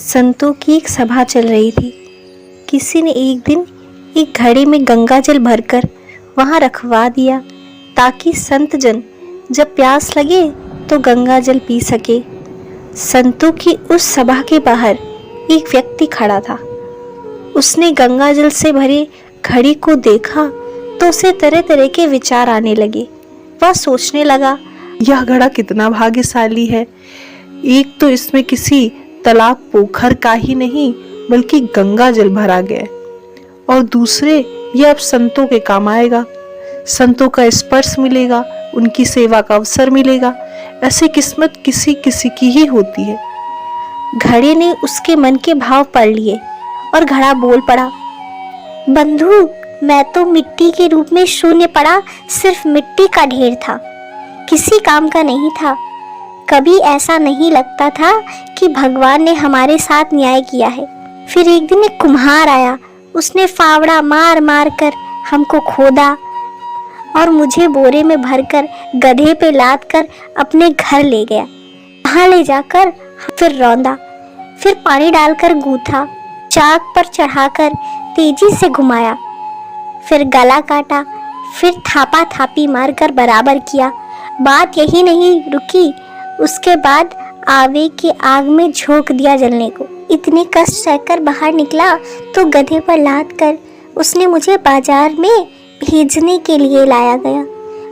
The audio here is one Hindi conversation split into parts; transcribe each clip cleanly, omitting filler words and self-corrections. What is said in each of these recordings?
संतों की एक सभा चल रही थी। किसी ने एक दिन एक घड़े में गंगा जल भरकर वहां रखवा दिया ताकि संत जन जब प्यास लगे तो गंगा जल पी सके। संतों की उस सभा के बाहर एक व्यक्ति खड़ा था। उसने गंगा जल से भरे घड़ी को देखा तो उसे तरह तरह के विचार आने लगे। वह सोचने लगा, यह घड़ा कितना भाग्यशाली है। एक तो इसमें किसी तालाब पोखर का ही नहीं बल्कि गंगा जल भरा गया, और दूसरे यह अब संतों के काम आएगा। संतों का स्पर्श मिलेगा, उनकी सेवा का अवसर मिलेगा। ऐसी किस्मत किसी किसी की ही होती है। घड़े ने उसके मन के भाव पढ़ लिए और घड़ा बोल पड़ा, बंधु, मैं तो मिट्टी के रूप में शून्य पड़ा, सिर्फ मिट्टी का ढेर था, किसी काम का नहीं था। कभी ऐसा नहीं लगता था कि भगवान ने हमारे साथ न्याय किया है। फिर एक दिन एक कुम्हार आया। उसने फावड़ा मार मार कर हमको खोदा और मुझे बोरे में भरकर गधे पे लाद कर अपने घर ले गया। वहां ले जाकर फिर रौंदा, फिर पानी डालकर गूथा, चाक पर चढ़ाकर तेजी से घुमाया, फिर गला काटा, फिर थापा थापी मारकर बराबर किया। बात यही नहीं रुकी, उसके बाद आवे की आग में झोंक दिया जलने को। इतने कष्ट सहकर बाहर निकला तो गधे पर लाद कर उसने मुझे बाजार में भेजने के लिए लाया गया।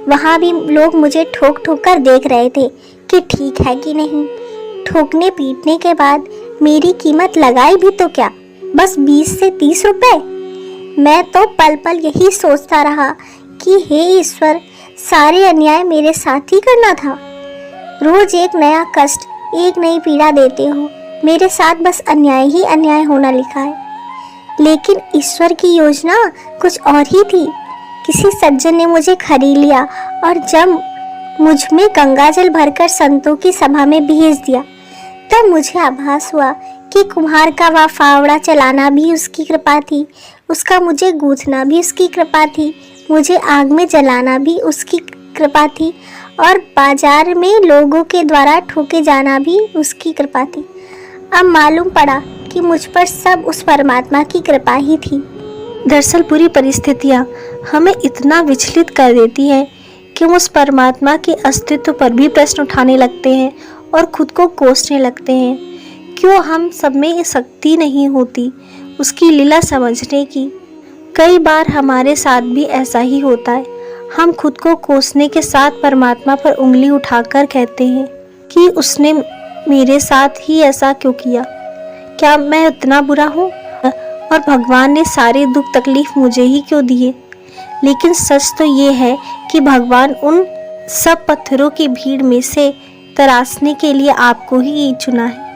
वहाँ भी लोग मुझे ठोक ठोक कर देख रहे थे कि ठीक है कि नहीं। ठोकने पीटने के बाद मेरी कीमत लगाई भी तो क्या, बस 20 से 30 रुपए। मैं तो पल पल यही सोचता रहा कि हे ईश्वर, सारे अन्याय मेरे साथ ही करना था। रोज एक नया कष्ट, एक नई पीड़ा देते हो। मेरे साथ बस अन्याय ही अन्याय होना लिखा है। लेकिन ईश्वर की योजना कुछ और ही थी। किसी सज्जन ने मुझे खरीद लिया और जब मुझ में गंगाजल भरकर संतों की सभा में भेज दिया, तब मुझे आभास हुआ कि कुम्हार का वह फावड़ा चलाना भी उसकी कृपा थी, उसका मुझे गूंथना भी उसकी कृपा थी, मुझे आग में जलाना भी उसकी कृपा थी, और बाजार में लोगों के द्वारा ठोके जाना भी उसकी कृपा थी। अब मालूम पड़ा कि मुझ पर सब उस परमात्मा की कृपा ही थी। दरअसल पूरी परिस्थितियाँ हमें इतना विचलित कर देती हैं कि हम उस परमात्मा के अस्तित्व पर भी प्रश्न उठाने लगते हैं और खुद को कोसने लगते हैं। क्यों हम सब में ये शक्ति नहीं होती उसकी लीला समझने की? कई बार हमारे साथ भी ऐसा ही होता है। हम खुद को कोसने के साथ परमात्मा पर उंगली उठाकर कहते हैं कि उसने मेरे साथ ही ऐसा क्यों किया, क्या मैं उतना बुरा हूँ, और भगवान ने सारे दुख तकलीफ मुझे ही क्यों दिए। लेकिन सच तो ये है कि भगवान उन सब पत्थरों की भीड़ में से तराशने के लिए आपको ही चुना है।